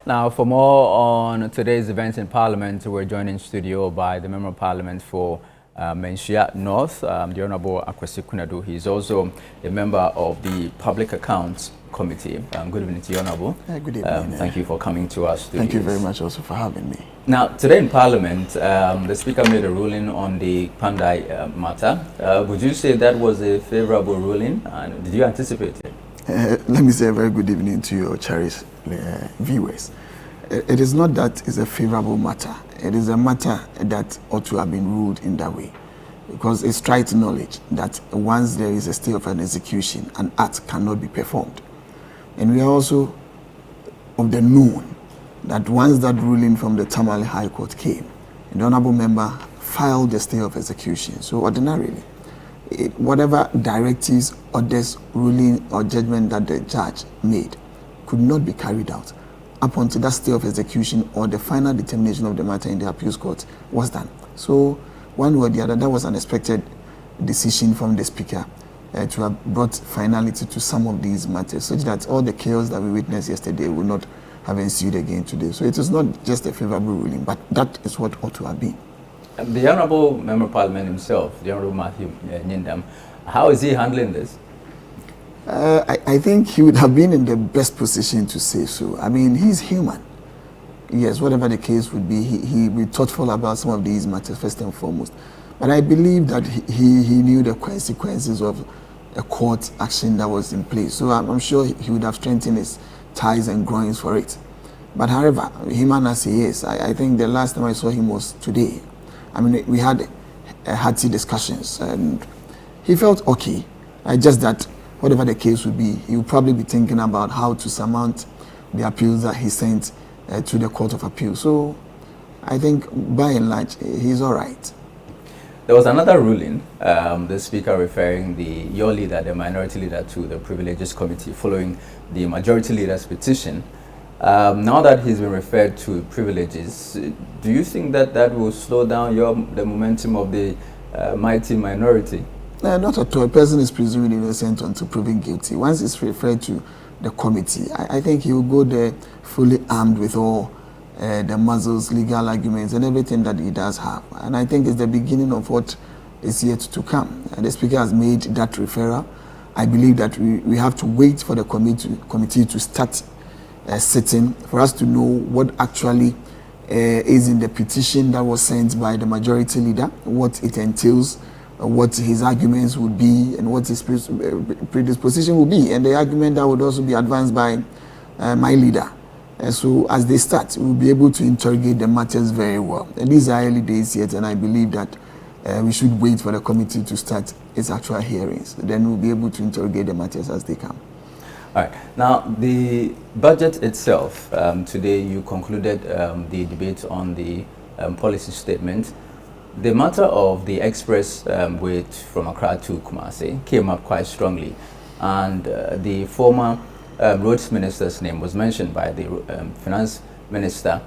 Now, for more on today's events in Parliament, we're joined in studio by the Member of Parliament for Manhyia North, the Honourable Akwasi Konadu. He's also a member of the Public Accounts Committee. Good evening to you, Honourable. Good evening. Thank you for coming to us. Thank you very much also for having me. Now, today in Parliament, the Speaker made a ruling on the Pandai matter. Would you say that was a favourable ruling, and did you anticipate it? Let me say a very good evening to your cherished viewers. It is not that it's a favorable matter. It is a matter that ought to have been ruled in that way, because it's trite knowledge that once there is a stay of an execution, an act cannot be performed. And we are also of the known that once that ruling from the Tamale High Court came, the Honourable Member filed the stay of execution. So ordinarily, whatever directives, orders, ruling or judgment that the judge made could not be carried out up until that stay of execution or the final determination of the matter in the appeals court was done. So one way or the other, that was an unexpected decision from the Speaker to have brought finality to some of these matters, such that all the chaos that we witnessed yesterday will not have ensued again today. So it is not just a favorable ruling, but that is what ought to have been. The Honourable Member of Parliament himself, the Honourable Manhyia, how is he handling this? I think he would have been in the best position to say so. I mean, he's human. Yes, whatever the case would be, he would be thoughtful about some of these matters first and foremost. But I believe that he knew the consequences of a court action that was in place. So I'm sure he would have strengthened his ties and groins for it. But however, human as he is, I think the last time I saw him was today. I mean, we had hearty discussions and he felt okay. Just that whatever the case would be, he would probably be thinking about how to surmount the appeals that he sent to the Court of Appeal. So I think by and large, he's all right. There was another ruling, the Speaker referring your leader, the minority leader, to the Privileges Committee following the majority leader's petition. Now that he's been referred to privileges, do you think that that will slow down the momentum of the mighty minority? Not at all. A person is presumed innocent until proven guilty. Once it's referred to the committee, I think he will go there fully armed with all the muscles, legal arguments, and everything that he does have. And I think it's the beginning of what is yet to come. And the Speaker has made that referral. I believe that we have to wait for the committee to start sitting for us to know what actually is in the petition that was sent by the majority leader, what it entails, what his arguments would be, and what his predisposition would be, and the argument that would also be advanced by my leader. So as they start, we'll be able to interrogate the matters very well. And these are early days yet, and I believe that we should wait for the committee to start its actual hearings. Then we'll be able to interrogate the matters as they come. All right. Now, the budget itself, today you concluded the debate on the policy statement. The matter of the express way from Accra to Kumasi came up quite strongly, and the former roads minister's name was mentioned by the finance minister,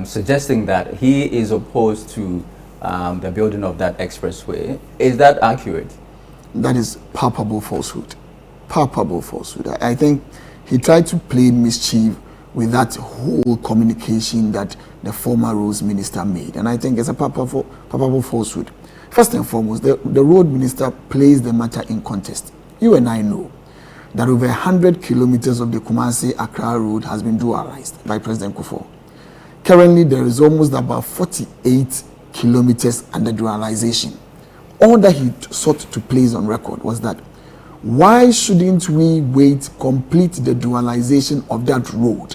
suggesting that he is opposed to the building of that expressway. Is that accurate? That is palpable falsehood. Palpable falsehood. I think he tried to play mischief with that whole communication that the former roads minister made. And I think it's a palpable falsehood. First and foremost, the road minister placed the matter in context. You and I know that over 100 kilometers of the Kumasi-Accra road has been dualized by President Kufuor. Currently, there is almost about 48 kilometers under dualization. All that he sought to place on record was that why shouldn't we complete the dualization of that road,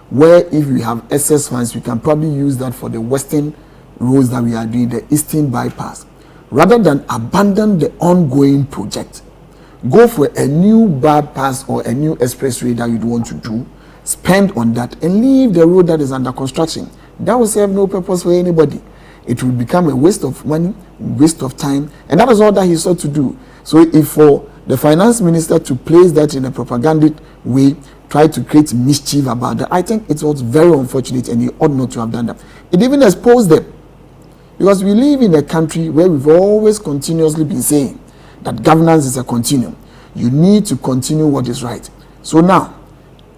where if we have excess funds, we can probably use that for the western roads that we are doing, the eastern bypass, rather than abandon the ongoing project, go for a new bypass or a new expressway that you'd want to do, spend on that, and leave the road that is under construction. That will serve no purpose for anybody. It will become a waste of money, waste of time, and that is all that he sought to do. So if for the finance minister to place that in a propagandic way, try to create mischief about that, I think it was very unfortunate, and he ought not to have done that. It even exposed them, because we live in a country where we've always continuously been saying that governance is a continuum. You need to continue what is right. So now,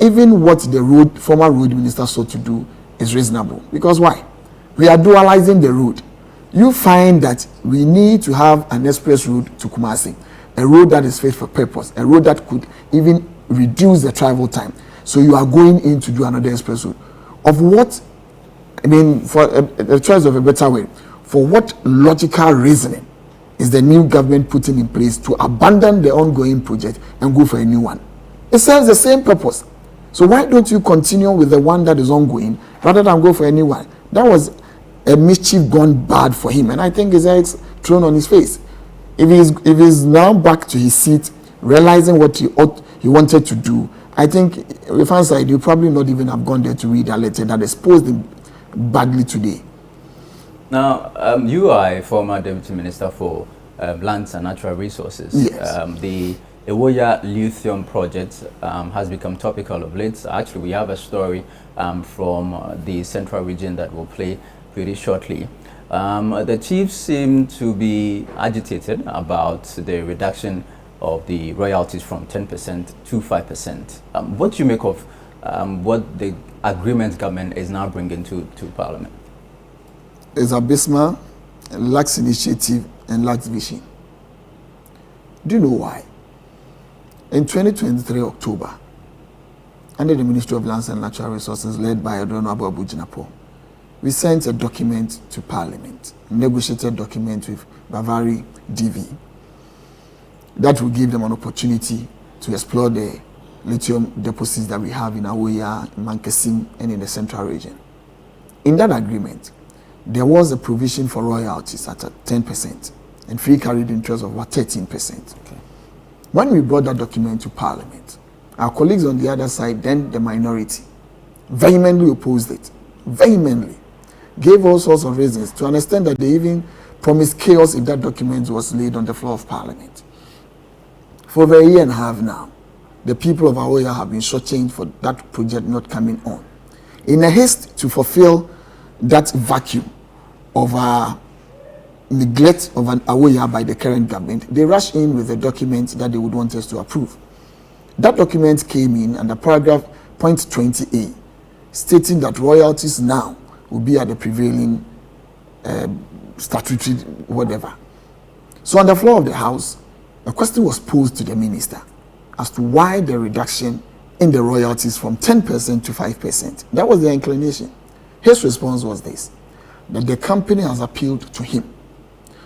even what the former road minister sought to do is reasonable. Because why? We are dualizing the road. You find that we need to have an express road to Kumasi, a road that is fit for purpose, a road that could even reduce the travel time. So you are going in to do another express road. Of what, I mean, for a choice of a better way, for what logical reasoning is the new government putting in place to abandon the ongoing project and go for a new one? It serves the same purpose. So why don't you continue with the one that is ongoing rather than go for a new one? That was a mischief gone bad for him, and I think his eggs thrown on his face. If he's now back to his seat, realizing what he wanted to do, I think if I said, you probably not even have gone there to read a letter that exposed him badly today. Now, you are a former Deputy Minister for Lands and Natural Resources. Yes. The Ewoya Lithium project has become topical of late. Actually, we have a story from the central region that will play pretty shortly. The chiefs seem to be agitated about the reduction of the royalties from 10% to 5%. What do you make of what the agreement government is now bringing to Parliament? It's abysmal, lacks initiative, and lacks vision. Do you know why? In 2023 October, under the Ministry of Lands and Natural Resources, led by Honorable Abu Jinapo, we sent a document to Parliament, a negotiated document with Bavari DV, that will give them an opportunity to explore the lithium deposits that we have in Awoya, Mankesim, and in the central region. In that agreement, there was a provision for royalties at 10% and free carried interest of about 13%. Okay. When we brought that document to Parliament, our colleagues on the other side, then the minority, vehemently opposed it, vehemently, gave all sorts of reasons to understand that they even promised chaos if that document was laid on the floor of Parliament. For over a year and a half now, the people of Awoya have been shortchanged for that project not coming on. In a haste to fulfill that vacuum of neglect of an Awoya by the current government, they rushed in with a document that they would want us to approve. That document came in under paragraph point 20A, stating that royalties now will be at the prevailing statutory whatever. So on the floor of the House, a question was posed to the minister as to why the reduction in the royalties from 10% to 5%. That was the inclination. His response was this, that the company has appealed to him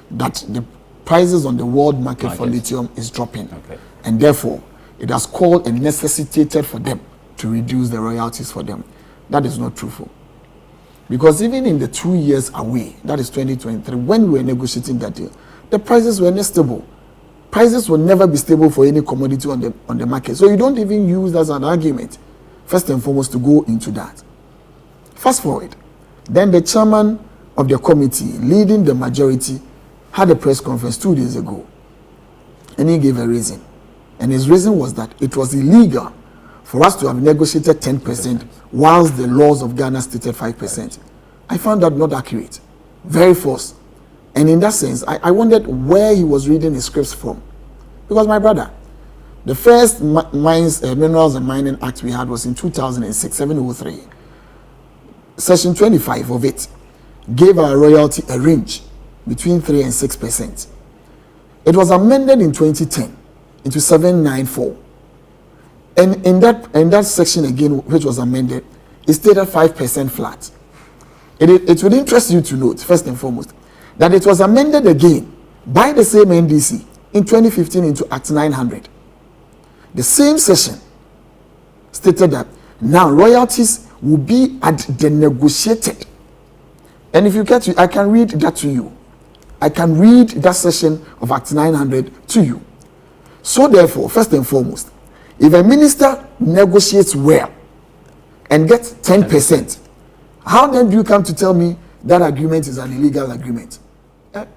that the prices on the world market for lithium is dropping. Okay. And therefore, it has called and necessitated for them to reduce the royalties for them. That is not truthful. Because even in the 2 years away, that is 2023, when we were negotiating that deal, the prices were not stable. Prices will never be stable for any commodity on the market. So you don't even use that as an argument, first and foremost, to go into that. Fast forward, then the chairman of the committee, leading the majority, had a press conference 2 days ago, and he gave a reason. And his reason was that it was illegal for us to have negotiated 10% whilst the laws of Ghana stated 5%. I found that not accurate, very false. And in that sense, I wondered where he was reading his scripts from. Because my brother, the first Minerals and Mining Act we had was in 2006, 703. Section 25 of it gave our royalty a range between 3 and 6%. It was amended in 2010 into 794. And in that section again, which was amended, it stated 5% flat. It would interest you to note, first and foremost, that it was amended again by the same NDC in 2015 into Act 900. The same session stated that now royalties will be at the negotiated. And if you get to, I can read that to you. I can read that session of Act 900 to you. So therefore, first and foremost, if a minister negotiates well and gets 10%, how then do you come to tell me that agreement is an illegal agreement?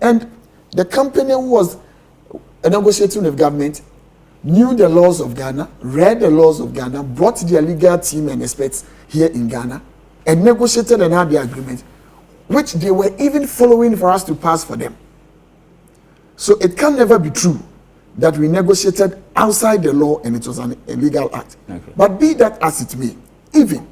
And the company who was negotiating with government knew the laws of Ghana, read the laws of Ghana, brought their legal team and experts here in Ghana, and negotiated and had the agreement, which they were even following for us to pass for them. So it can never be true that we negotiated outside the law and it was an illegal act. Okay. But be that as it may, even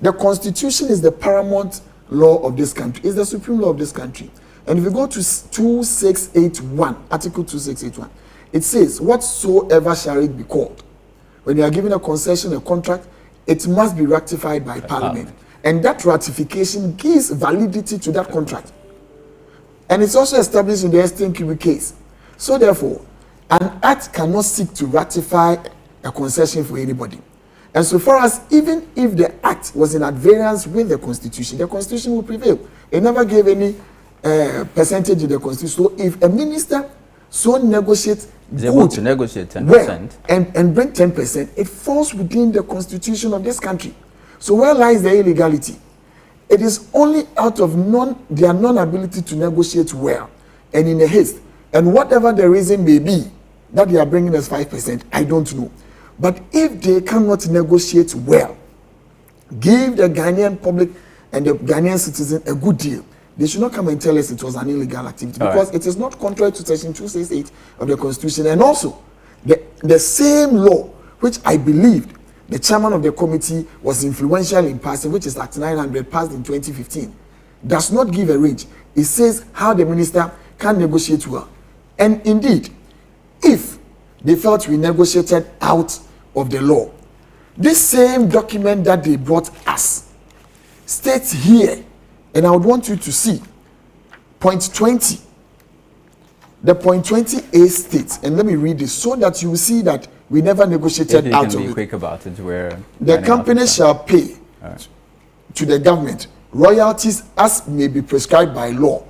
the Constitution is the paramount law of this country, is the supreme law of this country. And if you go to 2681, Article 2681, it says, whatsoever shall it be called, when you are given a concession, a contract, it must be ratified by Parliament. And that ratification gives validity to that contract. And it's also established in the STNQB case. So therefore, an act cannot seek to ratify a concession for anybody. And so far as even if the act was in adherence with the Constitution will prevail. It never gave any percentage in the Constitution. So if a minister so negotiates is able to negotiate 10%, well, and bring 10%, it falls within the Constitution of this country. So where lies the illegality? It is only out of their non-ability to negotiate well and in a haste. And whatever the reason may be that they are bringing us 5%, I don't know. But if they cannot negotiate well, give the Ghanaian public and the Ghanaian citizen a good deal, they should not come and tell us it was an illegal activity, because it is not contrary to Section 268 of the Constitution. And also, the same law, which I believed the chairman of the committee was influential in passing, which is Act 900, passed in 2015, does not give a range. It says how the minister can negotiate well. And indeed, if they felt we negotiated out of the law, this same document that they brought us states here, and I would want you to see point 20. The point 20A states, and let me read this so that you will see that we never negotiated out of it. Be quick about it. The company shall pay to the government royalties as may be prescribed by law,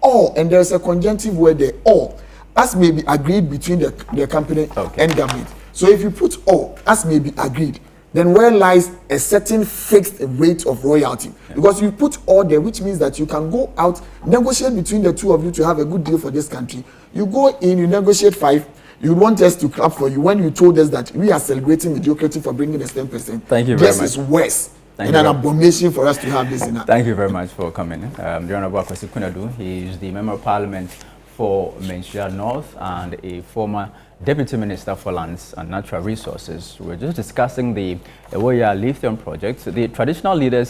or, and there is a conjunctive word there, or, as may be agreed between the company and government. So if you put or, as may be agreed, then where lies a certain fixed rate of royalty? Because you put all there, which means that you can go out, negotiate between the two of you to have a good deal for this country. You go in, you negotiate 5, you want us to clap for you when you told us that we are celebrating mediocrity for bringing us 10%. Thank you very much. This is worse and an abomination for us to have this in our... Thank you very much for coming. The Honorable Akwasi Konadu, he is the Member of Parliament for Manhyia North and a former Deputy Minister for Lands and Natural Resources. We're just discussing the Lithium project. The traditional leaders